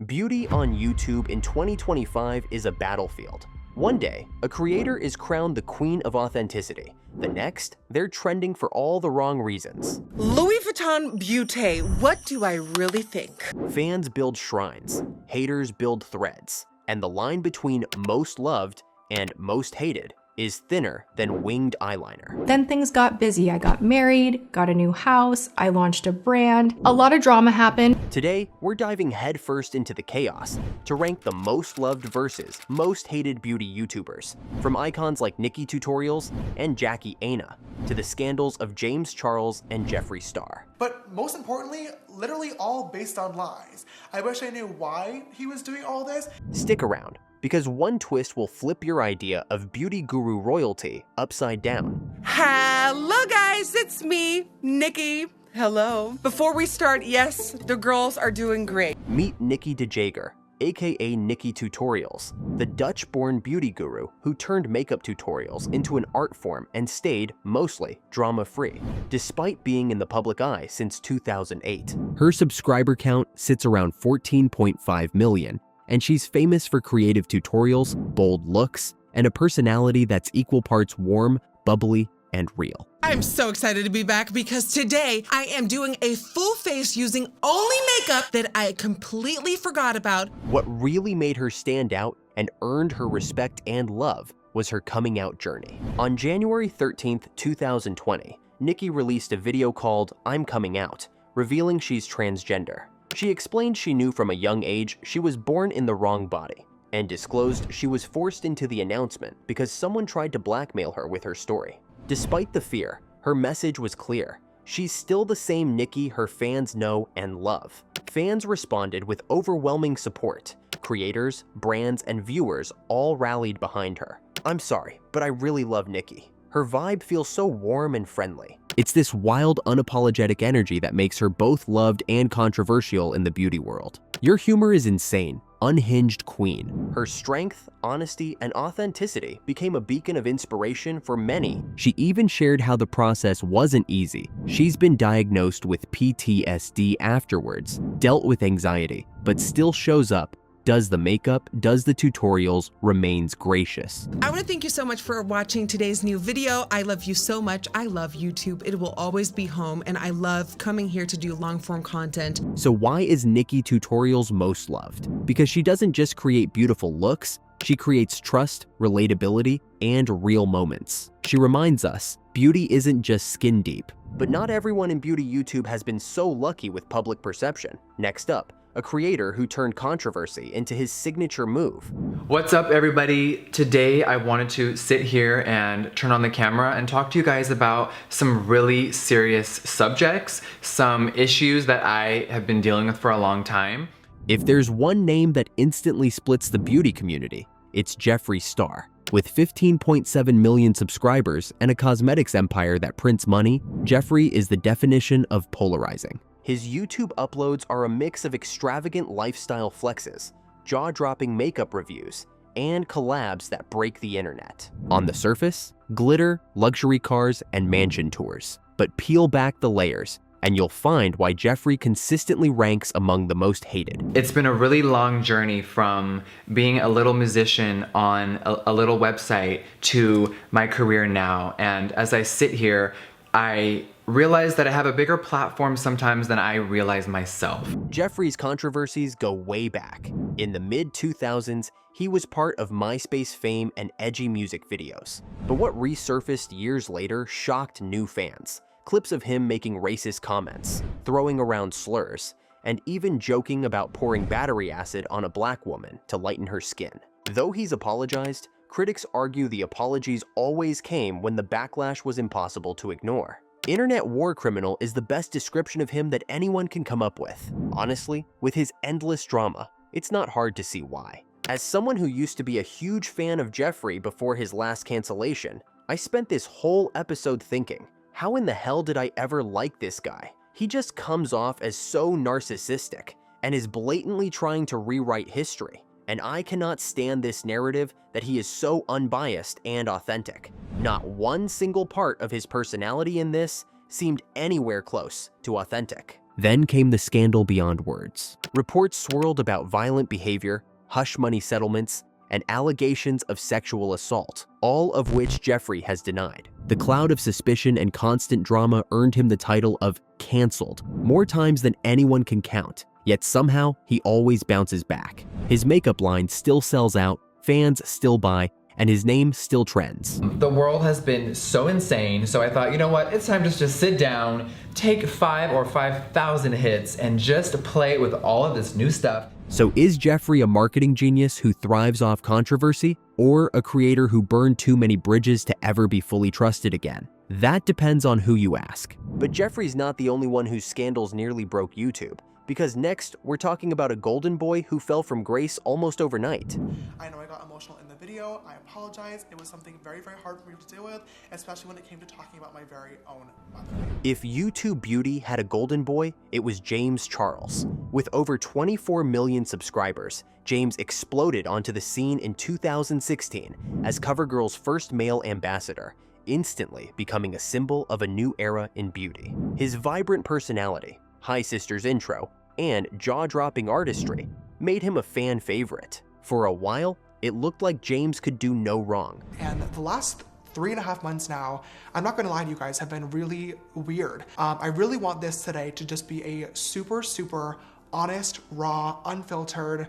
Beauty on YouTube in 2025 is a battlefield. One day, a creator is crowned the queen of authenticity. The next, they're trending for all the wrong reasons. Louis Vuitton Beauté, what do I really think? Fans build shrines, haters build threads, and the line between most loved and most hated is thinner than winged eyeliner. Then things got busy. I got married, got a new house, I launched a brand. A lot of drama happened. Today, we're diving headfirst into the chaos to rank the most loved versus most hated beauty YouTubers, from icons like Nikki Tutorials and Jackie Aina to the scandals of James Charles and Jeffree Star. But most importantly, literally all based on lies. I wish I knew why he was doing all this. Stick around, because one twist will flip your idea of beauty guru royalty upside down. Hello guys, it's me, Nikki. Hello. Before we start, yes, the girls are doing great. Meet Nikki de Jager, aka Nikki Tutorials, the Dutch-born beauty guru who turned makeup tutorials into an art form and stayed mostly drama-free, despite being in the public eye since 2008. Her subscriber count sits around 14.5 million, and she's famous for creative tutorials, bold looks, and a personality that's equal parts warm, bubbly, and real. I'm so excited to be back because today I am doing a full face using only makeup that I completely forgot about. What really made her stand out and earned her respect and love was her coming out journey. On January 13th, 2020, Nikki released a video called "I'm Coming Out," revealing she's transgender. She explained she knew from a young age she was born in the wrong body, and disclosed she was forced into the announcement because someone tried to blackmail her with her story. Despite the fear, her message was clear. She's still the same Nikki her fans know and love. Fans responded with overwhelming support. Creators, brands, and viewers all rallied behind her. "I'm sorry, but I really love Nikki. Her vibe feels so warm and friendly." It's this wild, unapologetic energy that makes her both loved and controversial in the beauty world. Your humor is insane. Unhinged queen. Her strength, honesty, and authenticity became a beacon of inspiration for many. She even shared how the process wasn't easy. She's been diagnosed with PTSD afterwards, dealt with anxiety, but still shows up, does the makeup, does the tutorials, remains gracious. I want to thank you so much for watching today's new video. I love you so much. I love YouTube. It will always be home, and I love coming here to do long form content. So why is Nikki Tutorials most loved? Because she doesn't just create beautiful looks, she creates trust, relatability, and real moments. She reminds us, beauty isn't just skin deep. But not everyone in beauty YouTube has been so lucky with public perception. Next up, a creator who turned controversy into his signature move. What's up, everybody? Today I wanted to sit here and turn on the camera and talk to you guys about some really serious subjects, some issues that I have been dealing with for a long time. If there's one name that instantly splits the beauty community, it's Jeffree Star. With 15.7 million subscribers and a cosmetics empire that prints money, Jeffree is the definition of polarizing. His YouTube uploads are a mix of extravagant lifestyle flexes, jaw-dropping makeup reviews, and collabs that break the internet. On the surface, glitter, luxury cars, and mansion tours. But peel back the layers, and you'll find why Jeffree consistently ranks among the most hated. It's been a really long journey from being a little musician on a little website to my career now. And as I sit here, I realize that I have a bigger platform sometimes than I realize myself. Jeffree's controversies go way back. In the mid-2000s, he was part of MySpace fame and edgy music videos. But what resurfaced years later shocked new fans. Clips of him making racist comments, throwing around slurs, and even joking about pouring battery acid on a black woman to lighten her skin. Though he's apologized, critics argue the apologies always came when the backlash was impossible to ignore. Internet war criminal is the best description of him that anyone can come up with. Honestly, with his endless drama, it's not hard to see why. As someone who used to be a huge fan of Jeffree before his last cancellation, I spent this whole episode thinking, how in the hell did I ever like this guy? He just comes off as so narcissistic and is blatantly trying to rewrite history. And I cannot stand this narrative that he is so unbiased and authentic. Not one single part of his personality in this seemed anywhere close to authentic. Then came the scandal beyond words. Reports swirled about violent behavior, hush money settlements, and allegations of sexual assault, all of which Jeffree has denied. The cloud of suspicion and constant drama earned him the title of "canceled" more times than anyone can count, yet somehow he always bounces back. His makeup line still sells out, fans still buy, and his name still trends. The world has been so insane, so I thought, you know what, it's time to just sit down, take 5 or 5,000 hits, and just play with all of this new stuff. So is Jeffree a marketing genius who thrives off controversy, or a creator who burned too many bridges to ever be fully trusted again? That depends on who you ask. But Jeffree's not the only one whose scandals nearly broke YouTube, because next we're talking about a golden boy who fell from grace almost overnight. I know I got emotional in the video. I apologize. It was something very, very hard for me to deal with, especially when it came to talking about my very own mother. If YouTube beauty had a golden boy, it was James Charles. With over 24 million subscribers, James exploded onto the scene in 2016 as CoverGirl's first male ambassador, instantly becoming a symbol of a new era in beauty. His vibrant personality, Hi Sisters intro, and jaw-dropping artistry made him a fan favorite. For a while, it looked like James could do no wrong. And the last 3.5 months now, I'm not gonna lie to you guys, have been really weird. I really want this today to just be a super, super honest, raw, unfiltered.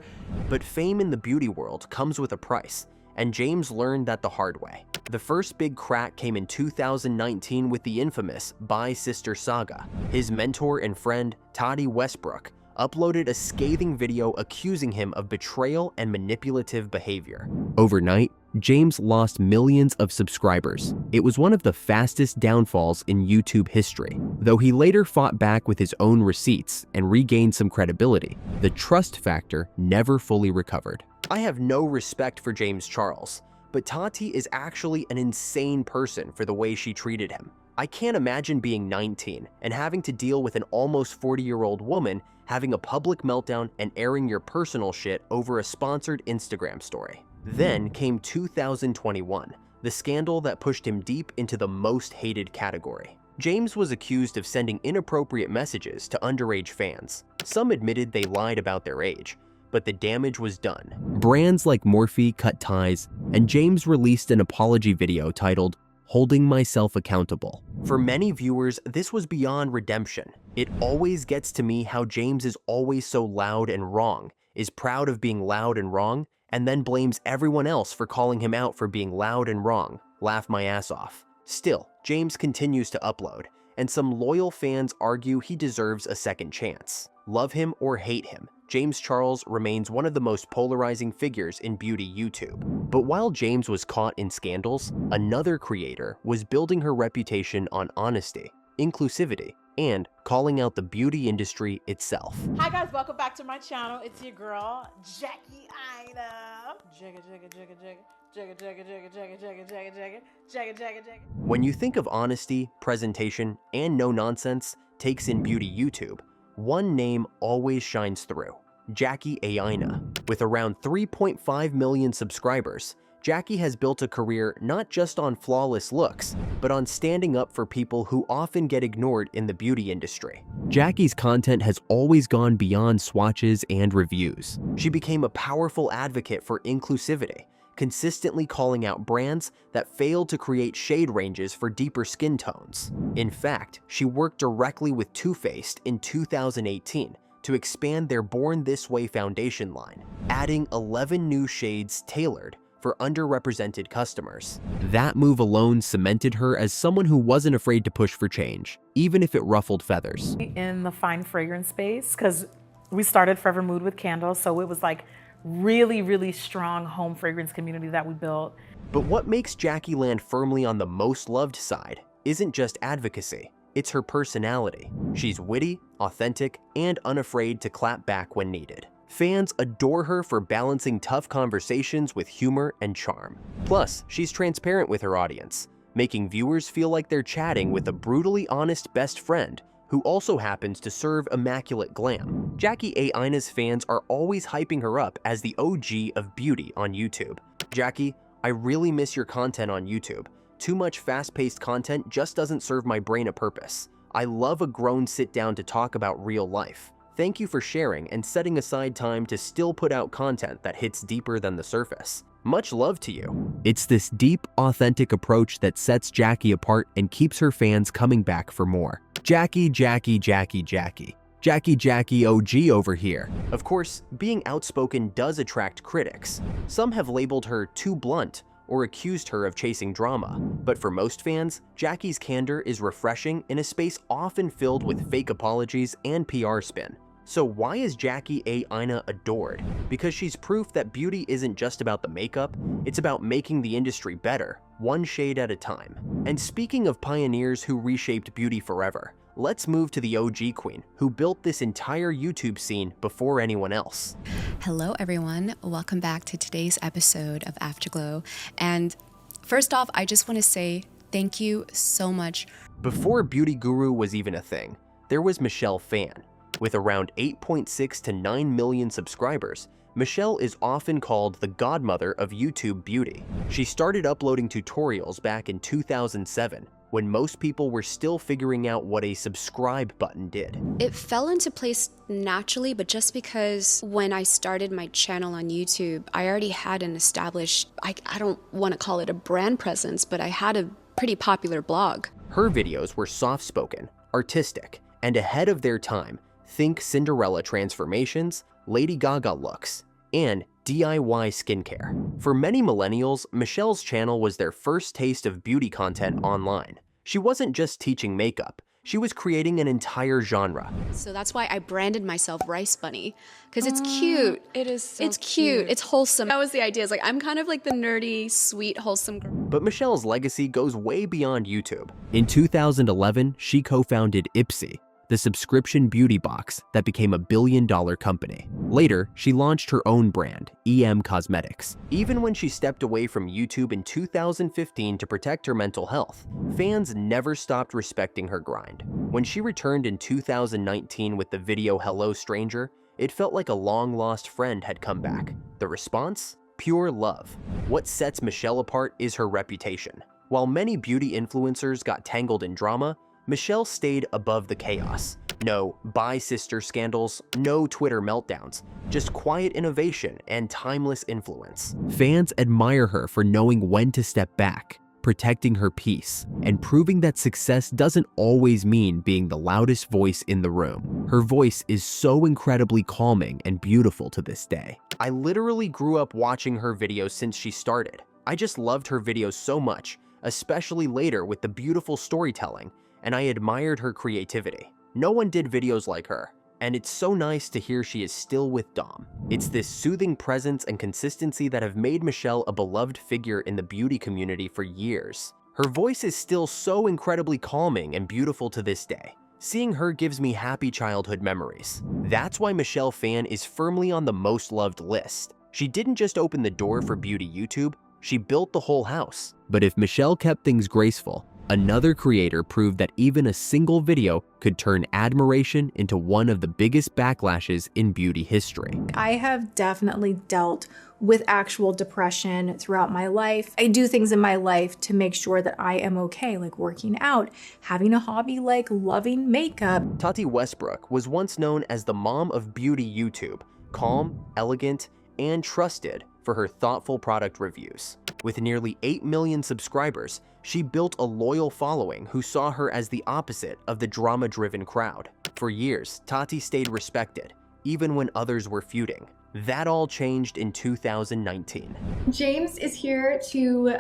But fame in the beauty world comes with a price, and James learned that the hard way. The first big crack came in 2019 with the infamous Bye Sister saga. His mentor and friend, Tati Westbrook, uploaded a scathing video accusing him of betrayal and manipulative behavior. Overnight, James lost millions of subscribers. It was one of the fastest downfalls in YouTube history. Though he later fought back with his own receipts and regained some credibility, the trust factor never fully recovered. I have no respect for James Charles, but Tati is actually an insane person for the way she treated him. I can't imagine being 19 and having to deal with an almost 40-year-old woman having a public meltdown and airing your personal shit over a sponsored Instagram story. Then came 2021, the scandal that pushed him deep into the most hated category. James was accused of sending inappropriate messages to underage fans. Some admitted they lied about their age, but the damage was done. Brands like Morphe cut ties, and James released an apology video titled "Holding Myself Accountable." For many viewers, this was beyond redemption. It always gets to me how James is always so loud and wrong, is proud of being loud and wrong, and then blames everyone else for calling him out for being loud and wrong. Laugh my ass off. Still, James continues to upload, and some loyal fans argue he deserves a second chance. Love him or hate him, James Charles remains one of the most polarizing figures in beauty YouTube. But while James was caught in scandals, another creator was building her reputation on honesty, inclusivity, and calling out the beauty industry itself. Hi guys, welcome back to my channel. It's your girl, Jackie Aina. Jigga, jigga, jigga, jigga. Jigga, jigga, jigga, jigga, jigga, jigga, jigga. Jigga, jigga, jigga. When you think of honesty, presentation, and no nonsense takes in beauty YouTube, one name always shines through: Jackie Aina. With around 3.5 million subscribers, Jackie has built a career not just on flawless looks, but on standing up for people who often get ignored in the beauty industry. Jackie's content has always gone beyond swatches and reviews. She became a powerful advocate for inclusivity, consistently calling out brands that failed to create shade ranges for deeper skin tones. In fact, she worked directly with Too Faced in 2018 to expand their Born This Way foundation line, adding 11 new shades tailored for underrepresented customers. That move alone cemented her as someone who wasn't afraid to push for change, even if it ruffled feathers. In the fine fragrance space, because we started Forever Mood with candles, so it was like really, really strong home fragrance community that we built. But what makes Jackie land firmly on the most loved side isn't just advocacy, it's her personality. She's witty, authentic, and unafraid to clap back when needed. Fans adore her for balancing tough conversations with humor and charm. Plus, she's transparent with her audience, making viewers feel like they're chatting with a brutally honest best friend who also happens to serve immaculate glam. Jackie Aina's fans are always hyping her up as the OG of beauty on YouTube. Jackie, I really miss your content on YouTube. Too much fast-paced content just doesn't serve my brain a purpose. I love a grown sit down to talk about real life. Thank you for sharing and setting aside time to still put out content that hits deeper than the surface. Much love to you." It's this deep, authentic approach that sets Jackie apart and keeps her fans coming back for more. Jackie, Jackie, Jackie, Jackie. Jackie, Jackie OG over here. Of course, being outspoken does attract critics. Some have labeled her too blunt or accused her of chasing drama. But for most fans, Jackie's candor is refreshing in a space often filled with fake apologies and PR spin. So why is Jackie A. Aina adored? Because she's proof that beauty isn't just about the makeup, it's about making the industry better, one shade at a time. And speaking of pioneers who reshaped beauty forever, let's move to the OG queen, who built this entire YouTube scene before anyone else. Hello everyone, welcome back to today's episode of Afterglow. And first off, I just want to say thank you so much. Before Beauty Guru was even a thing, there was Michelle Phan. With around 8.6 to 9 million subscribers, Michelle is often called the godmother of YouTube beauty. She started uploading tutorials back in 2007, when most people were still figuring out what a subscribe button did. It fell into place naturally, but just because when I started my channel on YouTube, I already had an established, I don't want to call it a brand presence, but I had a pretty popular blog. Her videos were soft-spoken, artistic, and ahead of their time. Think Cinderella transformations, Lady Gaga looks, and DIY skincare. For many millennials, Michelle's channel was their first taste of beauty content online. She wasn't just teaching makeup, she was creating an entire genre. So that's why I branded myself Rice Bunny, because it's cute. It is so It's cute. It's wholesome. That was the idea. It's like, I'm kind of like the nerdy, sweet, wholesome girl. But Michelle's legacy goes way beyond YouTube. In 2011, she co-founded Ipsy, the subscription beauty box that became a billion-dollar company. Later, she launched her own brand, EM Cosmetics. Even when she stepped away from YouTube in 2015 to protect her mental health, fans never stopped respecting her grind. When she returned in 2019 with the video Hello Stranger, it felt like a long-lost friend had come back. The response? Pure love. What sets Michelle apart is her reputation. While many beauty influencers got tangled in drama, Michelle stayed above the chaos. No bi-sister scandals, no Twitter meltdowns, just quiet innovation and timeless influence. Fans admire her for knowing when to step back, protecting her peace, and proving that success doesn't always mean being the loudest voice in the room. Her voice is so incredibly calming and beautiful to this day. I literally grew up watching her videos since she started. I just loved her videos so much, especially later with the beautiful storytelling, and I admired her creativity. No one did videos like her, and it's so nice to hear she is still with Dom. It's this soothing presence and consistency that have made Michelle a beloved figure in the beauty community for years. Her voice is still so incredibly calming and beautiful to this day. Seeing her gives me happy childhood memories. That's why Michelle Phan is firmly on the most loved list. She didn't just open the door for beauty YouTube, she built the whole house. But if Michelle kept things graceful, another creator proved that even a single video could turn admiration into one of the biggest backlashes in beauty history. I have definitely dealt with actual depression throughout my life. I do things in my life to make sure that I am okay, like working out, having a hobby like loving makeup. Tati Westbrook was once known as the mom of beauty YouTube, calm, elegant, and trusted for her thoughtful product reviews. With nearly 8 million subscribers, she built a loyal following who saw her as the opposite of the drama-driven crowd. For years, Tati stayed respected, even when others were feuding. That all changed in 2019. James is here to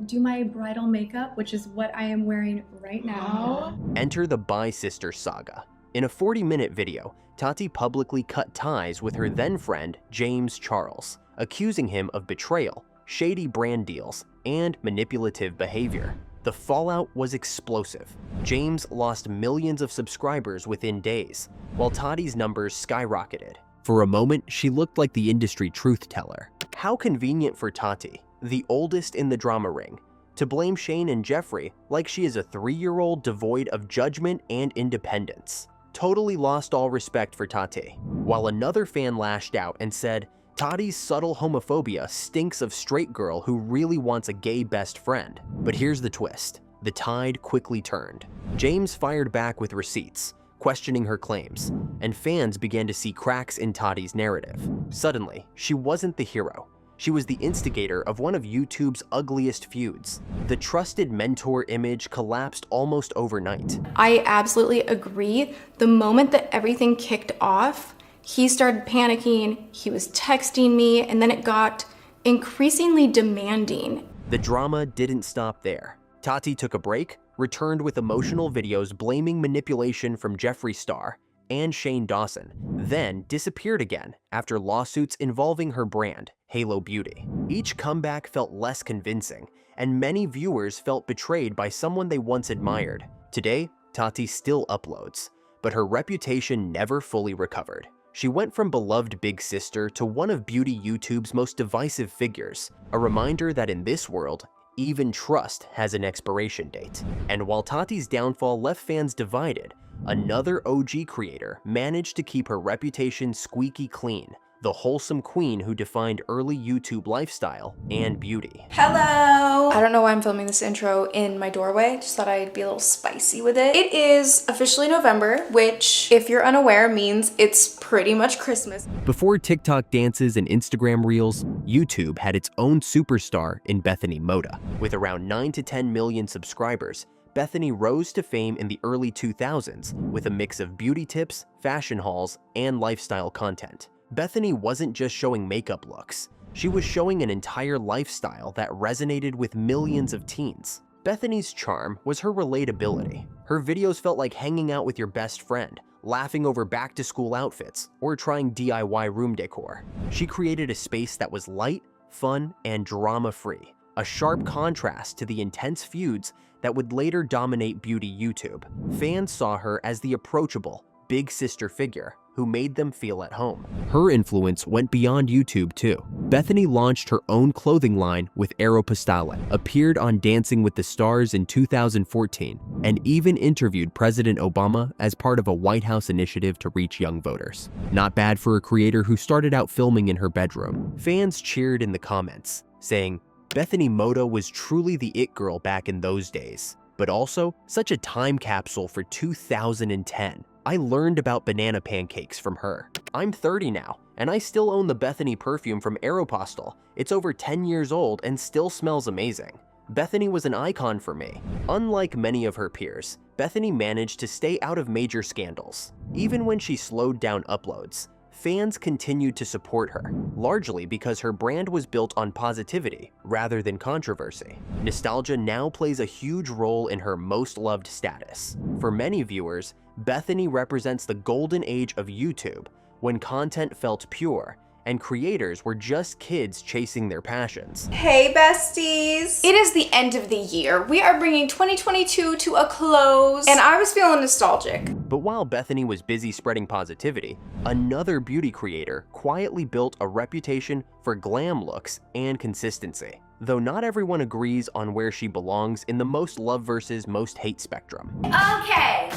do my bridal makeup, which is what I am wearing right now. Enter the bi-sister saga. In a 40-minute video, Tati publicly cut ties with her then-friend, James Charles, accusing him of betrayal, shady brand deals, and manipulative behavior. The fallout was explosive. James lost millions of subscribers within days, while Tati's numbers skyrocketed. For a moment, she looked like the industry truth teller. How convenient for Tati, the oldest in the drama ring, to blame Shane and Jeffree like she is a 3-year-old devoid of judgment and independence. Totally lost all respect for Tati. While another fan lashed out and said, Tati's subtle homophobia stinks of straight girl who really wants a gay best friend. But here's the twist. the tide quickly turned. James fired back with receipts, questioning her claims, and fans began to see cracks in Tati's narrative. Suddenly, she wasn't the hero. She was the instigator of one of YouTube's ugliest feuds. The trusted mentor image collapsed almost overnight. I absolutely agree. The moment that everything kicked off, he started panicking, he was texting me, and then it got increasingly demanding. The drama didn't stop there. Tati took a break, returned with emotional videos blaming manipulation from Jeffree Star and Shane Dawson, then disappeared again after lawsuits involving her brand, Halo Beauty. Each comeback felt less convincing, and many viewers felt betrayed by someone they once admired. Today, Tati still uploads, but her reputation never fully recovered. She went from beloved big sister to one of beauty YouTube's most divisive figures, a reminder that in this world, even trust has an expiration date. And while Tati's downfall left fans divided, another OG creator managed to keep her reputation squeaky clean, the wholesome queen who defined early YouTube lifestyle and beauty. Hello! I don't know why I'm filming this intro in my doorway, just thought I'd be a little spicy with it. It is officially November, which, if you're unaware, means it's pretty much Christmas. Before TikTok dances and Instagram reels, YouTube had its own superstar in Bethany Mota. With around 9 to 10 million subscribers, Bethany rose to fame in the early 2000s with a mix of beauty tips, fashion hauls, and lifestyle content. Bethany wasn't just showing makeup looks. She was showing an entire lifestyle that resonated with millions of teens. Bethany's charm was her relatability. Her videos felt like hanging out with your best friend, laughing over back-to-school outfits, or trying DIY room decor. She created a space that was light, fun, and drama-free, a sharp contrast to the intense feuds that would later dominate beauty YouTube. Fans saw her as the approachable, big sister figure who made them feel at home. Her influence went beyond YouTube too. Bethany launched her own clothing line with Aeropostale, appeared on Dancing with the Stars in 2014, and even interviewed President Obama as part of a White House initiative to reach young voters. Not bad for a creator who started out filming in her bedroom. Fans cheered in the comments, saying, "Bethany Mota was truly the it girl back in those days, but also such a time capsule for 2010. I learned about banana pancakes from her. I'm 30 now, and I still own the Bethany perfume from Aeropostale. It's over 10 years old and still smells amazing. Bethany was an icon for me." Unlike many of her peers, Bethany managed to stay out of major scandals. Even when she slowed down uploads, fans continued to support her, largely because her brand was built on positivity rather than controversy. Nostalgia now plays a huge role in her most loved status. For many viewers, Bethany represents the golden age of YouTube, when content felt pure and creators were just kids chasing their passions. Hey besties! It is the end of the year. We are bringing 2022 to a close, and I was feeling nostalgic. But while Bethany was busy spreading positivity, another beauty creator quietly built a reputation for glam looks and consistency. Though not everyone agrees on where she belongs in the most love versus most hate spectrum. Okay,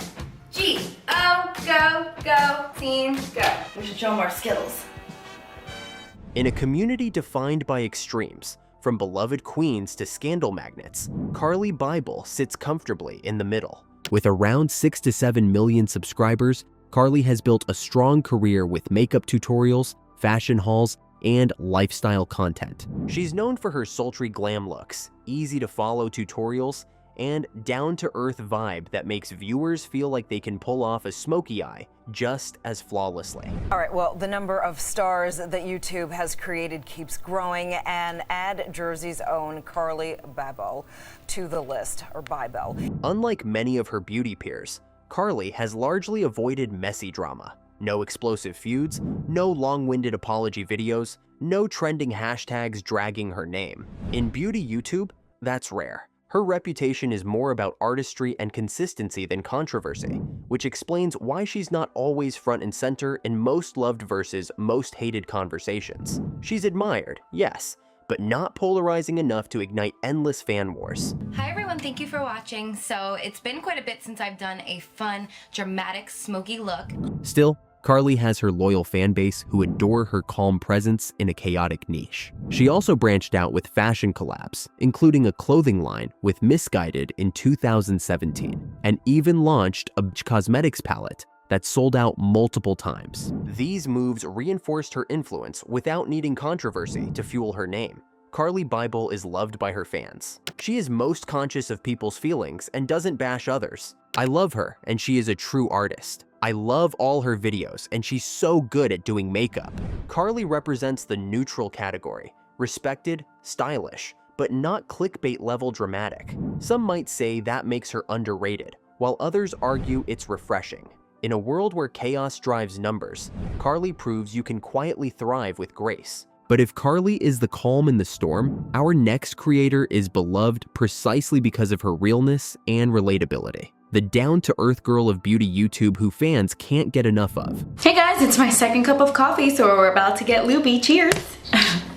G-O, go, team, go. We should show them our skills. In a community defined by extremes, from beloved queens to scandal magnets, Carly Bible sits comfortably in the middle. With around 6 to 7 million subscribers, Carly has built a strong career with makeup tutorials, fashion hauls, and lifestyle content. She's known for her sultry glam looks, easy-to-follow tutorials, and down-to-earth vibe that makes viewers feel like they can pull off a smoky eye just as flawlessly. All right, well, the number of stars that YouTube has created keeps growing, and add Jersey's own Carly Bible to the list, or Bible. Unlike many of her beauty peers, Carly has largely avoided messy drama. No explosive feuds, no long-winded apology videos, no trending hashtags dragging her name. In beauty YouTube, that's rare. Her reputation is more about artistry and consistency than controversy, which explains why she's not always front and center in most loved versus most hated conversations. She's admired, yes, but not polarizing enough to ignite endless fan wars. Hi everyone, thank you for watching. So it's been quite a bit since I've done a fun, dramatic, smoky look. Still, Carly has her loyal fan base who adore her calm presence in a chaotic niche. She also branched out with fashion collabs, including a clothing line with Missguided in 2017, and even launched a cosmetics palette that sold out multiple times. These moves reinforced her influence without needing controversy to fuel her name. Carly Bybel is loved by her fans. She is most conscious of people's feelings and doesn't bash others. I love her, and she is a true artist. I love all her videos, and she's so good at doing makeup. Carly represents the neutral category, respected, stylish, but not clickbait level dramatic. Some might say that makes her underrated, while others argue it's refreshing. In a world where chaos drives numbers, Carly proves you can quietly thrive with grace. But if Carly is the calm in the storm, our next creator is beloved precisely because of her realness and relatability. The down-to-earth girl of beauty YouTube who fans can't get enough of. Hey guys, it's my second cup of coffee, so we're about to get loopy. Cheers!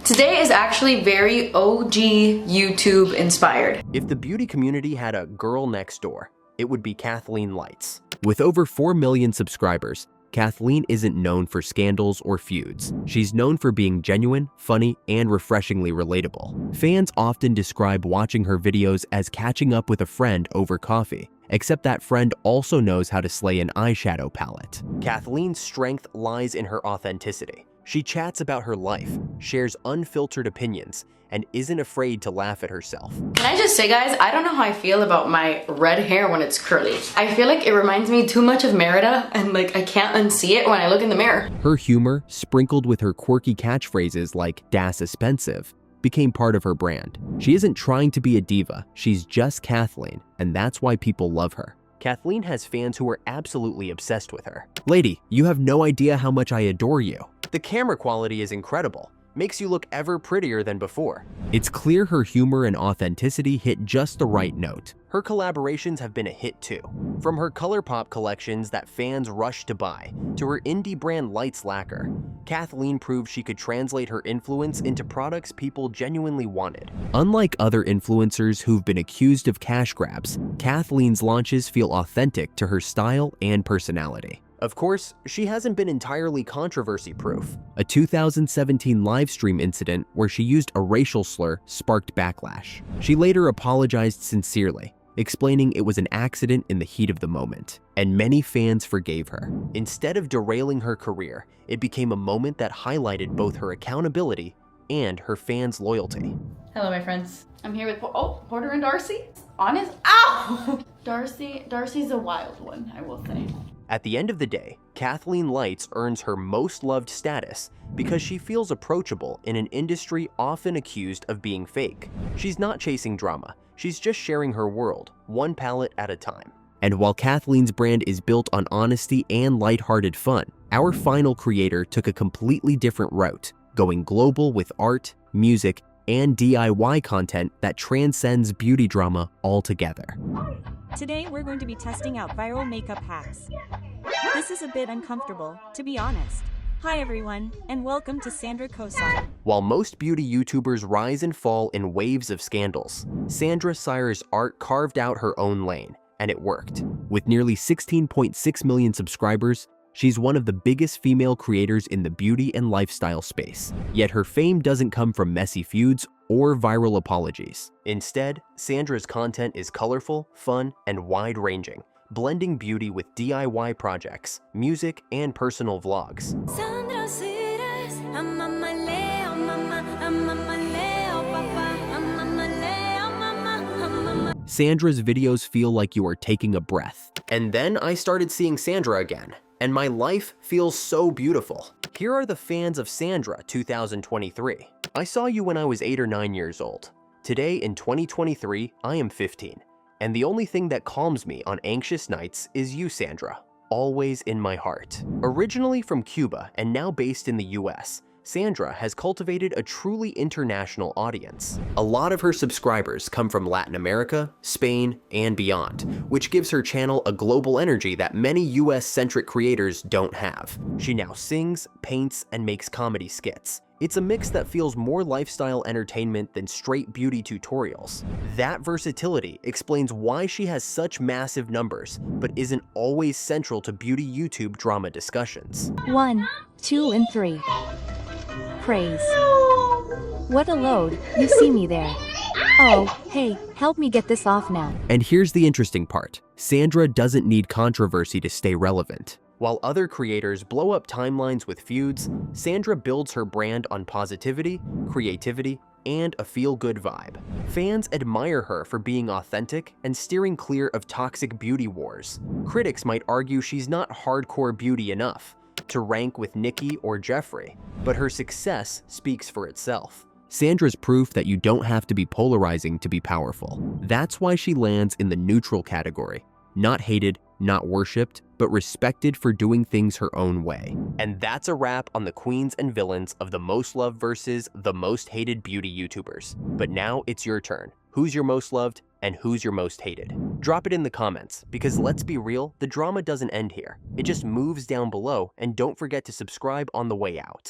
Today is actually very OG YouTube inspired. If the beauty community had a girl next door, it would be Kathleen Lights. With over 4 million subscribers, Kathleen isn't known for scandals or feuds. She's known for being genuine, funny, and refreshingly relatable. Fans often describe watching her videos as catching up with a friend over coffee, except that friend also knows how to slay an eyeshadow palette. Kathleen's strength lies in her authenticity. She chats about her life, shares unfiltered opinions, and isn't afraid to laugh at herself. Can I just say, guys, I don't know how I feel about my red hair when it's curly. I feel like it reminds me too much of Merida, and like I can't unsee it when I look in the mirror. Her humor, sprinkled with her quirky catchphrases like "das expensive," became part of her brand. She isn't trying to be a diva, she's just Kathleen, and that's why people love her. Kathleen has fans who are absolutely obsessed with her. Lady, you have no idea how much I adore you. The camera quality is incredible. Makes you look ever prettier than before. It's clear her humor and authenticity hit just the right note. Her collaborations have been a hit too. From her ColourPop collections that fans rush to buy, to her indie brand Lights Lacquer, Kathleen proved she could translate her influence into products people genuinely wanted. Unlike other influencers who've been accused of cash grabs, Kathleen's launches feel authentic to her style and personality. Of course, she hasn't been entirely controversy-proof. A 2017 livestream incident where she used a racial slur sparked backlash. She later apologized sincerely, explaining it was an accident in the heat of the moment, and many fans forgave her. Instead of derailing her career, it became a moment that highlighted both her accountability and her fans' loyalty. Hello, my friends. I'm here with Porter and Darcy. Honest? Ow! Darcy's a wild one, I will say. At the end of the day, Kathleen Lights earns her most loved status because she feels approachable in an industry often accused of being fake. She's not chasing drama, she's just sharing her world, one palette at a time. And while Kathleen's brand is built on honesty and lighthearted fun, our final creator took a completely different route, going global with art, music, and DIY content that transcends beauty drama altogether. Today we're going to be testing out viral makeup hacks. This is a bit uncomfortable, to be honest. Hi everyone, and welcome to Sandra Kosar. While most beauty YouTubers rise and fall in waves of scandals, Sandra Sayers' art carved out her own lane, and it worked. With nearly 16.6 million subscribers, she's one of the biggest female creators in the beauty and lifestyle space. Yet her fame doesn't come from messy feuds or viral apologies. Instead, Sandra's content is colorful, fun, and wide-ranging, blending beauty with DIY projects, music, and personal vlogs. Sandra's videos feel like you are taking a breath. And then I started seeing Sandra again, and my life feels so beautiful. Here are the fans of Sandra 2023. I saw you when I was 8 or 9 years old. Today in 2023, I am 15. And the only thing that calms me on anxious nights is you, Sandra, always in my heart. Originally from Cuba and now based in the US, Sandra has cultivated a truly international audience. A lot of her subscribers come from Latin America, Spain, and beyond, which gives her channel a global energy that many US-centric creators don't have. She now sings, paints, and makes comedy skits. It's a mix that feels more lifestyle entertainment than straight beauty tutorials. That versatility explains why she has such massive numbers, but isn't always central to beauty YouTube drama discussions. 1, 2, and 3. Praise. What a load, you see me there. Oh, hey, help me get this off now. And here's the interesting part. Sandra doesn't need controversy to stay relevant. While other creators blow up timelines with feuds, Sandra builds her brand on positivity, creativity, and a feel-good vibe. Fans admire her for being authentic and steering clear of toxic beauty wars. Critics might argue she's not hardcore beauty enough to rank with Nikki or Jeffree, but her success speaks for itself. Sandra's proof that you don't have to be polarizing to be powerful. That's why she lands in the neutral category. Not hated, not worshipped, but respected for doing things her own way. And that's a wrap on the queens and villains of the most loved versus the most hated beauty YouTubers. But now it's your turn. Who's your most loved and who's your most hated? Drop it in the comments, because let's be real, the drama doesn't end here. It just moves down below, and don't forget to subscribe on the way out.